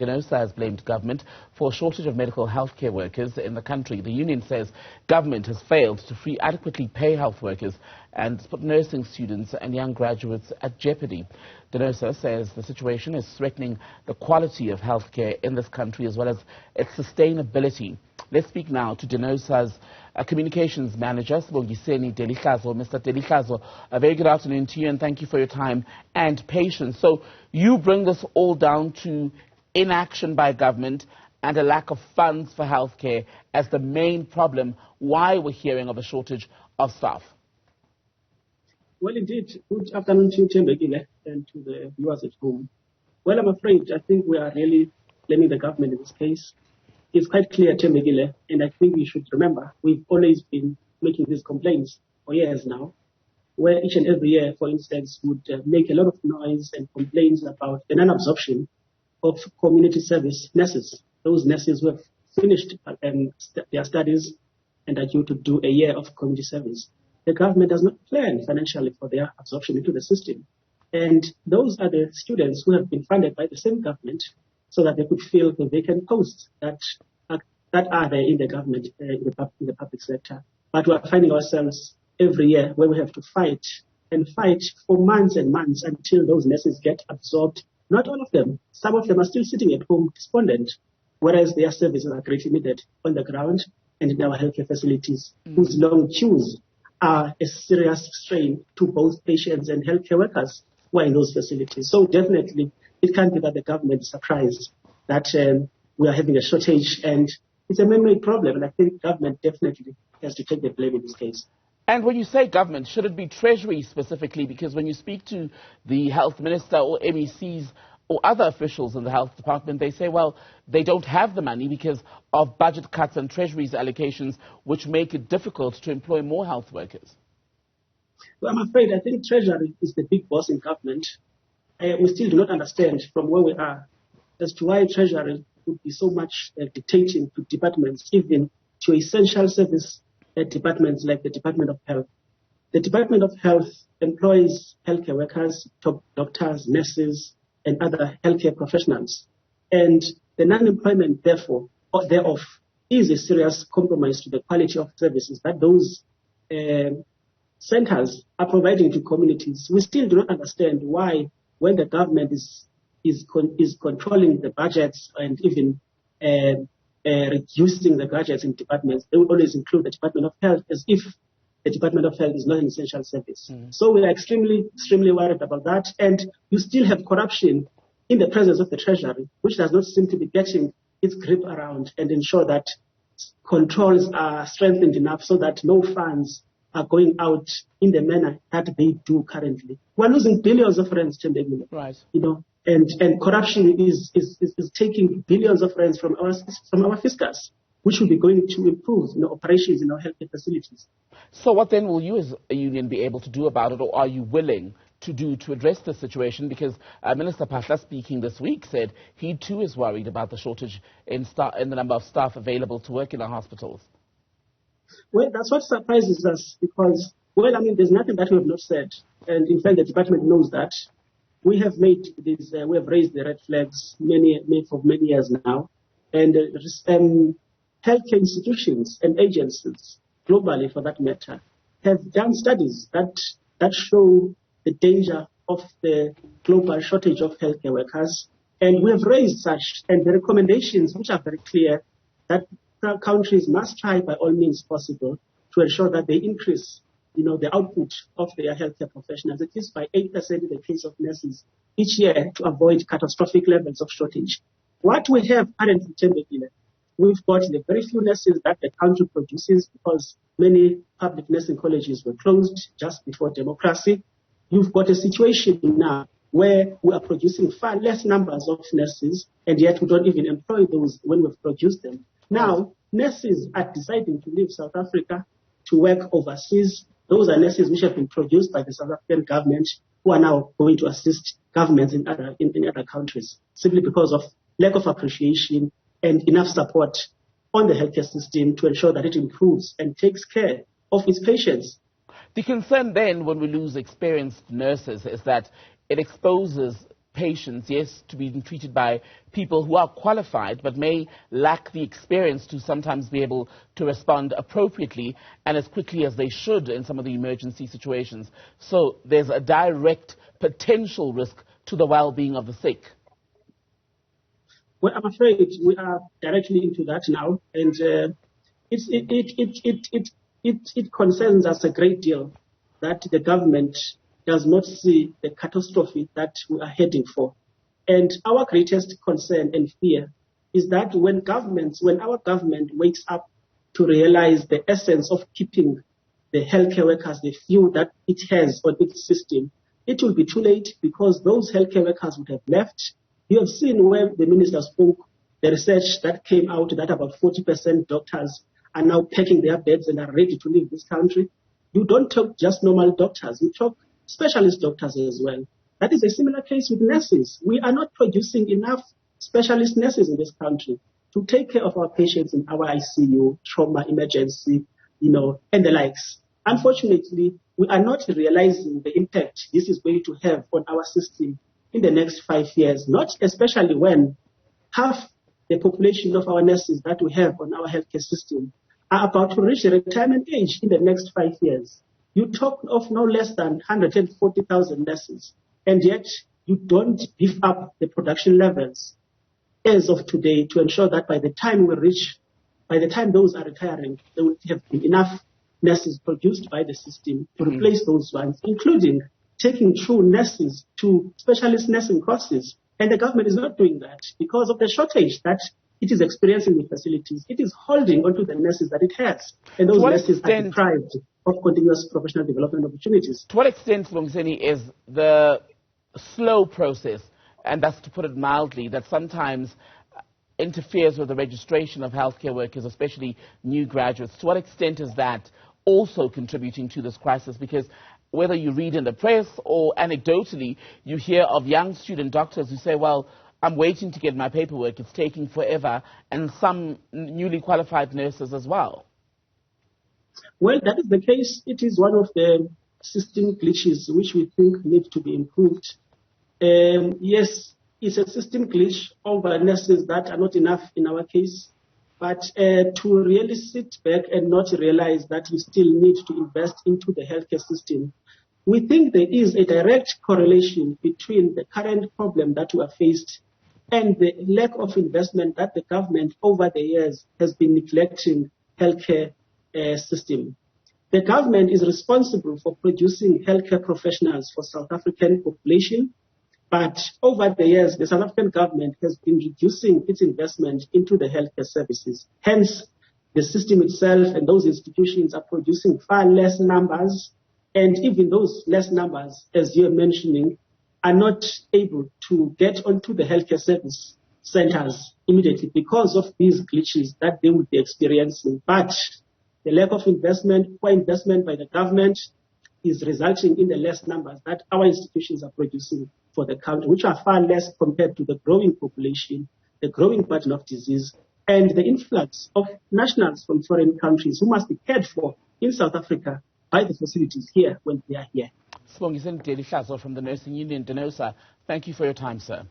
Denosa has blamed government for a shortage of medical healthcare workers in the country. The union says government has failed to adequately pay health workers and put nursing students and young graduates at jeopardy. Denosa says the situation is threatening the quality of healthcare in this country as well as its sustainability. Let's speak now to Denosa's communications manager, Sibongiseni Delihlazo. Mr. Delihlazo, a very good afternoon to you and thank you for your time and patience. So you bring this all down to inaction by government and a lack of funds for healthcare as the main problem why we're hearing of a shortage of staff. Well, indeed. Good afternoon to you, Tembekile, and to the viewers at home. Well, I'm afraid I think we are really blaming the government in this case. It's quite clear, Tembekile, and I think we should remember we've always been making these complaints for years now, where each and every year, for instance, would make a lot of noise and complaints about the non-absorption of community service nurses, those nurses who have finished their studies and are due to do a year of community service. The government does not plan financially for their absorption into the system. And those are the students who have been funded by the same government so that they could fill the vacant posts that are there in the government, in the public sector. But we are finding ourselves every year where we have to fight for months and months until those nurses get absorbed. Not all of them. Some of them are still sitting at home despondent, whereas their services are greatly needed on the ground and in our healthcare facilities, whose long queues are a serious strain to both patients and healthcare workers who are in those facilities. So definitely, it can't be that the government is surprised that we are having a shortage, and it's a man-made problem, and I think government definitely has to take the blame in this case. And when you say government, should it be Treasury specifically? Because when you speak to the health minister or MECs or other officials in the health department, they say, well, they don't have the money because of budget cuts and Treasury's allocations, which make it difficult to employ more health workers. Well, I'm afraid I think Treasury is the big boss in government. We still do not understand from where we are as to why Treasury would be so much dictating to departments, even to essential service departments like the Department of Health. The Department of Health employs healthcare workers, doctors, nurses, and other healthcare professionals. And the non-employment, therefore, thereof, is a serious compromise to the quality of services that those centers are providing to communities. We still do not understand why, when the government is controlling the budgets and even reducing the budgets in departments, they would always include the Department of Health as if the Department of Health is not an essential service. So we are extremely worried about that. And you still have corruption in the presence of the Treasury, which does not seem to be getting its grip around and ensure that controls are strengthened enough so that no funds are going out in the manner that they do currently. We're losing billions of rands, right? And corruption is taking billions of rands from our fiscus, which will be going to improve operations in our healthcare facilities. So what then will you as a union be able to do about it, or are you willing to do to address the situation? Because Minister Pahla, speaking this week, said he too is worried about the shortage in the number of staff available to work in our hospitals. Well, that's what surprises us because, well, I mean, there's nothing that we have not said. And in fact, the department knows that. We have made this, we have raised the red flags for many years now. And healthcare institutions and agencies, globally for that matter, have done studies that show the danger of the global shortage of healthcare workers. And we have raised such, and the recommendations, which are very clear, that countries must try by all means possible to ensure that they increase the output of their healthcare professionals, at least by 8% in the case of nurses each year, to avoid catastrophic levels of shortage. What we have currently, we've got the very few nurses that the country produces because many public nursing colleges were closed just before democracy. You've got a situation now where we are producing far less numbers of nurses, and yet we don't even employ those when we've produced them. Now, nurses are deciding to leave South Africa to work overseas. Those are nurses which have been produced by the South African government who are now going to assist governments in other countries simply because of lack of appreciation and enough support on the healthcare system to ensure that it improves and takes care of its patients. The concern then when we lose experienced nurses is that it exposes patients, yes, to be treated by people who are qualified but may lack the experience to sometimes be able to respond appropriately and as quickly as they should in some of the emergency situations. So there's a direct potential risk to the well-being of the sick. Well, I'm afraid we are directly into that now, and it concerns us a great deal that the government does not see the catastrophe that we are heading for. And our greatest concern and fear is that when our government wakes up to realize the essence of keeping the healthcare workers, the few that it has on its system, it will be too late, because those healthcare workers would have left. You have seen where the minister spoke, the research that came out that about 40% doctors are now packing their beds and are ready to leave this country. You don't talk just normal doctors, you talk specialist doctors as well. That is a similar case with nurses. We are not producing enough specialist nurses in this country to take care of our patients in our ICU, trauma, emergency, and the likes. Unfortunately, we are not realizing the impact this is going to have on our system in the next 5 years, not especially when half the population of our nurses that we have on our healthcare system are about to reach the retirement age in the next 5 years. You talk of no less than 140,000 nurses, and yet you don't beef up the production levels as of today to ensure that by the time those are retiring, there will have been enough nurses produced by the system to replace those ones, including taking true nurses to specialist nursing courses. And the government is not doing that because of the shortage that it is experiencing in facilities. It is holding onto the nurses that it has, and those nurses are deprived of continuous professional development opportunities. To what extent, Sibongiseni, is the slow process, and that's to put it mildly, that sometimes interferes with the registration of healthcare workers, especially new graduates, to what extent is that also contributing to this crisis? Because whether you read in the press or anecdotally, you hear of young student doctors who say, well, I'm waiting to get my paperwork, it's taking forever, and some newly qualified nurses as well. Well, that is the case. It is one of the system glitches which we think need to be improved. Yes, it's a system glitch over nurses that are not enough in our case, but to really sit back and not realize that you still need to invest into the healthcare system. We think there is a direct correlation between the current problem that we are faced and the lack of investment that the government over the years has been neglecting healthcare system. The government is responsible for producing healthcare professionals for South African population, but over the years, the South African government has been reducing its investment into the healthcare services. Hence, the system itself and those institutions are producing far less numbers, and even those less numbers, as you're mentioning, are not able to get onto the healthcare service centers immediately because of these glitches that they would be experiencing. But the lack of investment, poor investment by the government, is resulting in the less numbers that our institutions are producing for the country, which are far less compared to the growing population, the growing burden of disease, and the influx of nationals from foreign countries who must be cared for in South Africa by the facilities here when they are here. Sibongiseni Delihlazo from the Nursing Union Denosa, thank you for your time, sir.